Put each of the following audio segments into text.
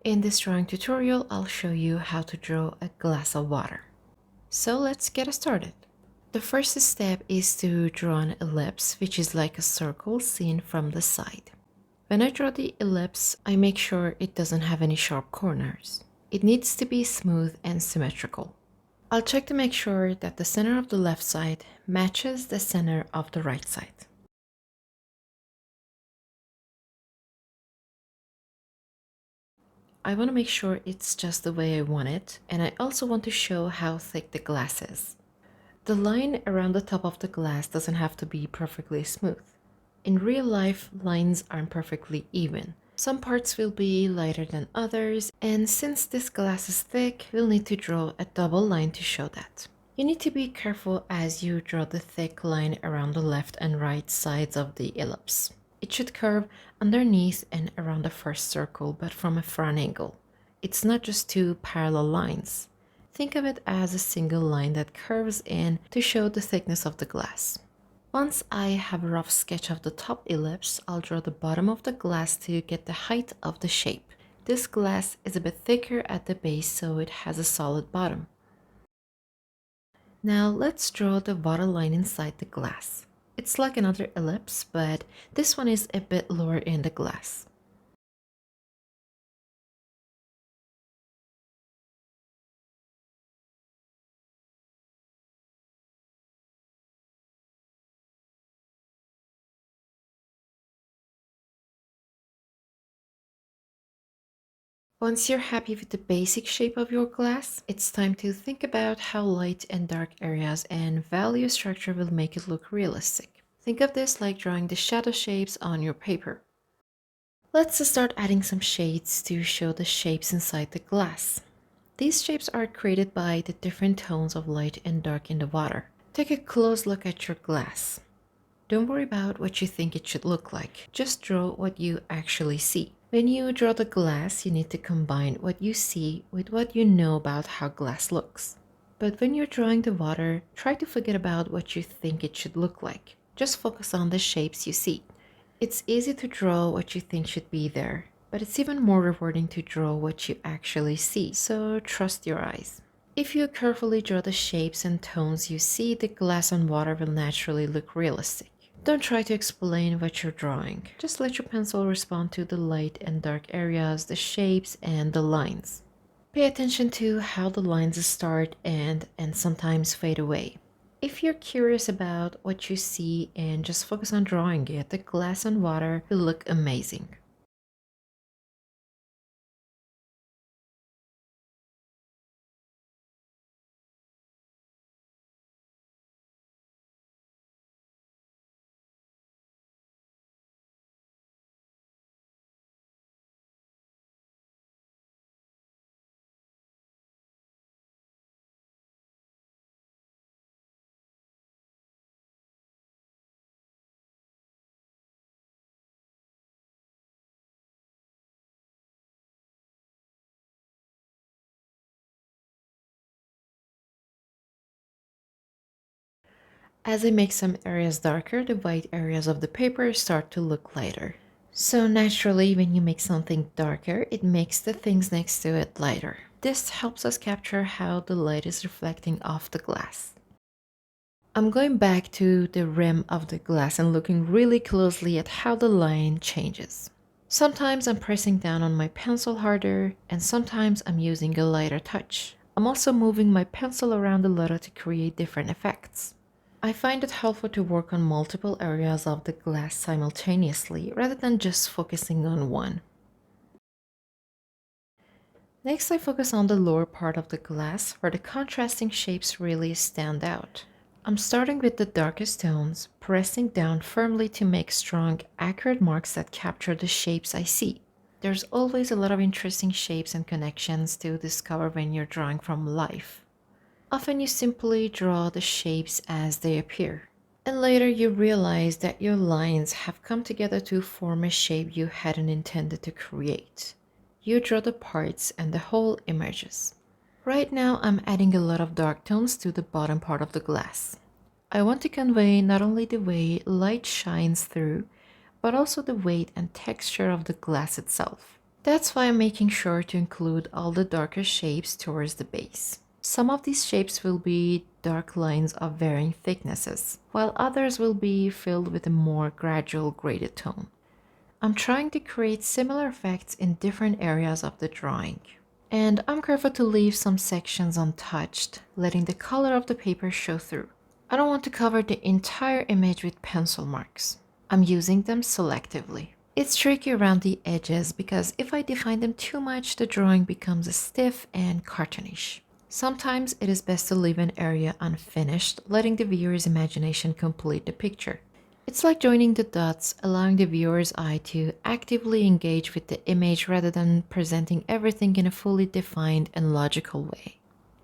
In this drawing tutorial, I'll show you how to draw a glass of water. So let's get started. The first step is to draw an ellipse, which is like a circle seen from the side. When I draw the ellipse, I make sure it doesn't have any sharp corners. It needs to be smooth and symmetrical. I'll check to make sure that the center of the left side matches the center of the right side. I want to make sure it's just the way I want it, and I also want to show how thick the glass is. The line around the top of the glass doesn't have to be perfectly smooth. In real life, lines aren't perfectly even. Some parts will be lighter than others, and since this glass is thick, we'll need to draw a double line to show that. You need to be careful as you draw the thick line around the left and right sides of the ellipse. It should curve underneath and around the first circle, but from a front angle. It's not just two parallel lines. Think of it as a single line that curves in to show the thickness of the glass. Once I have a rough sketch of the top ellipse, I'll draw the bottom of the glass to get the height of the shape. This glass is a bit thicker at the base, so it has a solid bottom. Now let's draw the water line inside the glass. It's like another ellipse, but this one is a bit lower in the glass. Once you're happy with the basic shape of your glass, it's time to think about how light and dark areas and value structure will make it look realistic. Think of this like drawing the shadow shapes on your paper. Let's start adding some shades to show the shapes inside the glass. These shapes are created by the different tones of light and dark in the water. Take a close look at your glass. Don't worry about what you think it should look like. Just draw what you actually see. When you draw the glass, you need to combine what you see with what you know about how glass looks. But when you're drawing the water, try to forget about what you think it should look like. Just focus on the shapes you see. It's easy to draw what you think should be there, but it's even more rewarding to draw what you actually see, so trust your eyes. If you carefully draw the shapes and tones you see, the glass and water will naturally look realistic. Don't try to explain what you're drawing. Just let your pencil respond to the light and dark areas, the shapes, and the lines. Pay attention to how the lines start and sometimes fade away. If you're curious about what you see and just focus on drawing it, the glass and water will look amazing. As I make some areas darker, the white areas of the paper start to look lighter. So naturally, when you make something darker, it makes the things next to it lighter. This helps us capture how the light is reflecting off the glass. I'm going back to the rim of the glass and looking really closely at how the line changes. Sometimes I'm pressing down on my pencil harder, and sometimes I'm using a lighter touch. I'm also moving my pencil around a little to create different effects. I find it helpful to work on multiple areas of the glass simultaneously rather than just focusing on one. Next, I focus on the lower part of the glass where the contrasting shapes really stand out. I'm starting with the darkest tones, pressing down firmly to make strong, accurate marks that capture the shapes I see. There's always a lot of interesting shapes and connections to discover when you're drawing from life. Often you simply draw the shapes as they appear. And later you realize that your lines have come together to form a shape you hadn't intended to create. You draw the parts and the whole emerges. Right now I'm adding a lot of dark tones to the bottom part of the glass. I want to convey not only the way light shines through, but also the weight and texture of the glass itself. That's why I'm making sure to include all the darker shapes towards the base. Some of these shapes will be dark lines of varying thicknesses, while others will be filled with a more gradual graded tone. I'm trying to create similar effects in different areas of the drawing. And I'm careful to leave some sections untouched, letting the color of the paper show through. I don't want to cover the entire image with pencil marks. I'm using them selectively. It's tricky around the edges because if I define them too much, the drawing becomes stiff and cartoonish. Sometimes it is best to leave an area unfinished, letting the viewer's imagination complete the picture. It's like joining the dots, allowing the viewer's eye to actively engage with the image rather than presenting everything in a fully defined and logical way.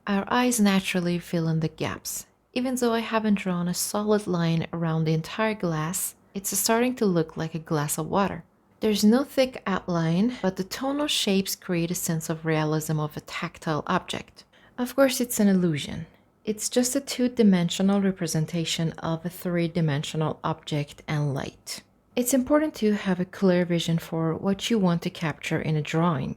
Our eyes naturally fill in the gaps. Even though I haven't drawn a solid line around the entire glass, it's starting to look like a glass of water. There's no thick outline, but the tonal shapes create a sense of realism of a tactile object. Of course, it's an illusion. It's just a two-dimensional representation of a three-dimensional object and light. It's important to have a clear vision for what you want to capture in a drawing.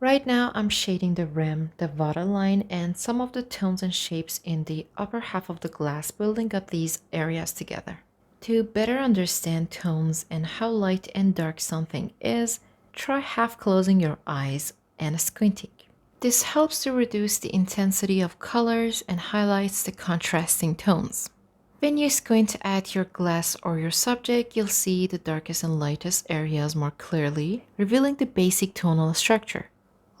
Right now, I'm shading the rim, the waterline, and some of the tones and shapes in the upper half of the glass, building up these areas together. To better understand tones and how light and dark something is, try half closing your eyes and squinting. This helps to reduce the intensity of colors and highlights the contrasting tones. When you squint at your glass or your subject, you'll see the darkest and lightest areas more clearly, revealing the basic tonal structure.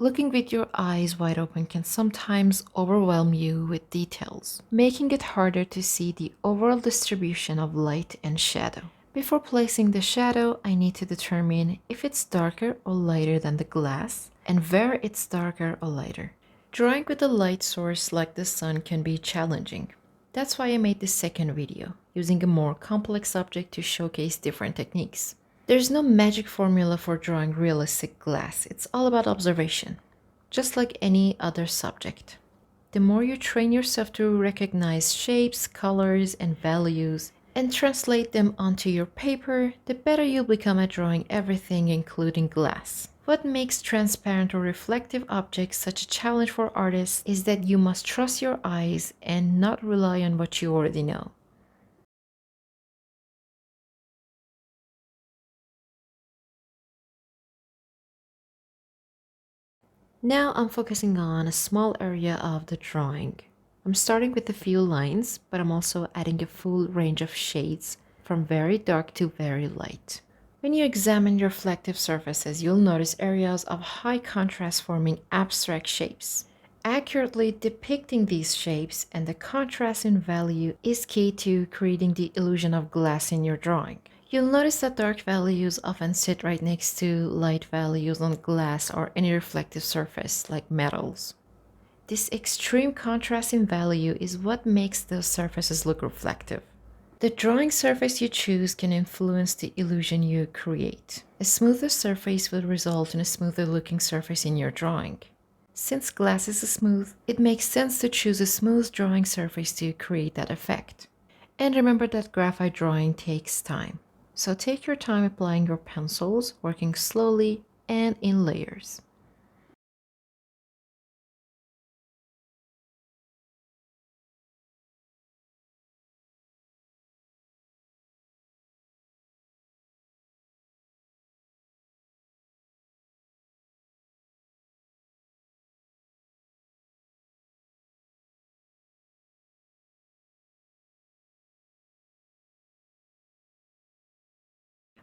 Looking with your eyes wide open can sometimes overwhelm you with details, making it harder to see the overall distribution of light and shadow. Before placing the shadow, I need to determine if it's darker or lighter than the glass, and where it's darker or lighter. Drawing with a light source like the sun can be challenging. That's why I made this second video, using a more complex object to showcase different techniques. There's no magic formula for drawing realistic glass. It's all about observation, just like any other subject. The more you train yourself to recognize shapes, colors, and values, and translate them onto your paper, the better you'll become at drawing everything, including glass. What makes transparent or reflective objects such a challenge for artists is that you must trust your eyes and not rely on what you already know. Now I'm focusing on a small area of the drawing. I'm starting with a few lines, but I'm also adding a full range of shades from very dark to very light. When you examine your reflective surfaces, you'll notice areas of high contrast forming abstract shapes. Accurately depicting these shapes and the contrast in value is key to creating the illusion of glass in your drawing. You'll notice that dark values often sit right next to light values on glass or any reflective surface like metals. This extreme contrast in value is what makes those surfaces look reflective. The drawing surface you choose can influence the illusion you create. A smoother surface will result in a smoother looking surface in your drawing. Since glass is smooth, it makes sense to choose a smooth drawing surface to create that effect. And remember that graphite drawing takes time. So take your time applying your pencils, working slowly and in layers.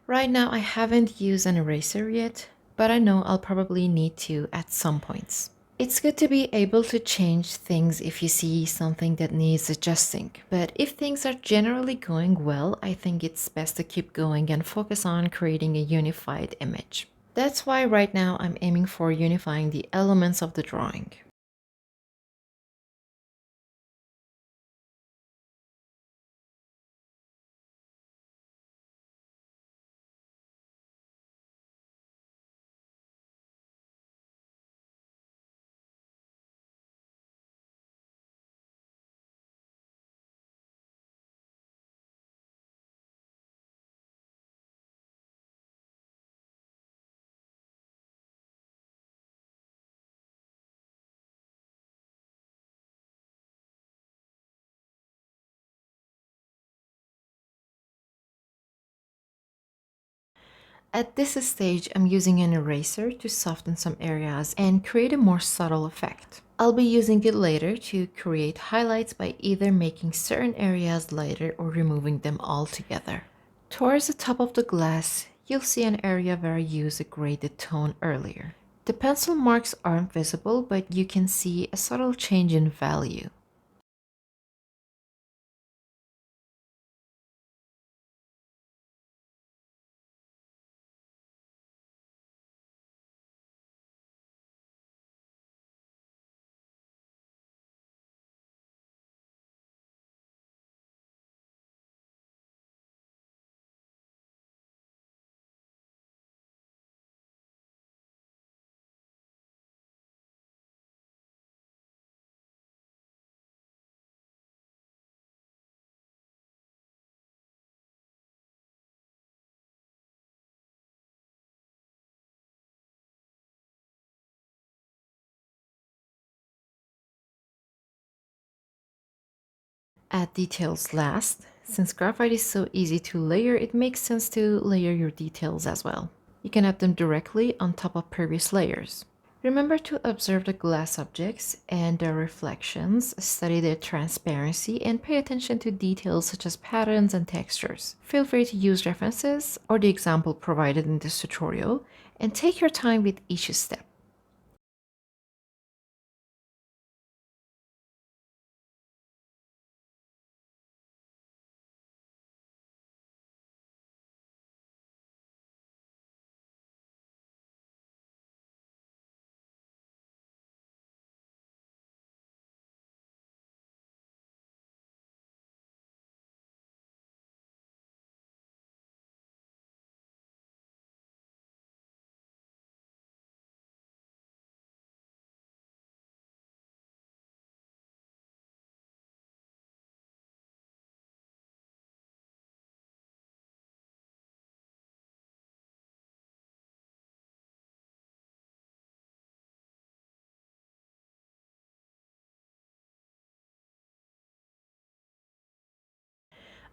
Right now I haven't used an eraser yet, but I know I'll probably need to at some points. It's good to be able to change things if you see something that needs adjusting, but if things are generally going well, I think it's best to keep going and focus on creating a unified image. That's why right now I'm aiming for unifying the elements of the drawing. At this stage, I'm using an eraser to soften some areas and create a more subtle effect. I'll be using it later to create highlights by either making certain areas lighter or removing them altogether. Towards the top of the glass, you'll see an area where I used a graded tone earlier. The pencil marks aren't visible, but you can see a subtle change in value. Add details last. Since graphite is so easy to layer, it makes sense to layer your details as well. You can add them directly on top of previous layers. Remember to observe the glass objects and their reflections, study their transparency, and pay attention to details such as patterns and textures. Feel free to use references or the example provided in this tutorial, and take your time with each step.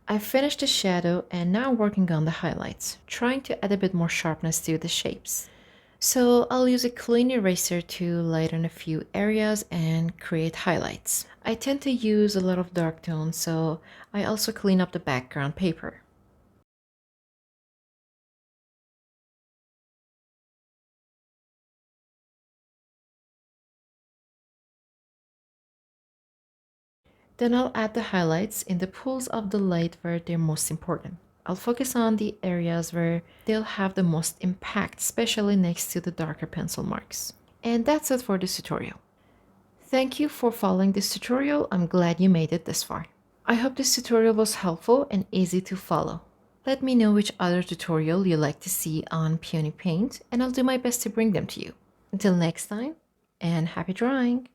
I finished the shadow and now I'm working on the highlights, trying to add a bit more sharpness to the shapes. So I'll use a clean eraser to lighten a few areas and create highlights. I tend to use a lot of dark tones, so I also clean up the background paper. Then I'll add the highlights in the pools of the light where they're most important. I'll focus on the areas where they'll have the most impact, especially next to the darker pencil marks. And that's it for this tutorial. Thank you for following this tutorial. I'm glad you made it this far. I hope this tutorial was helpful and easy to follow. Let me know which other tutorial you'd like to see on Peonypaint, and I'll do my best to bring them to you. Until next time, and happy drawing!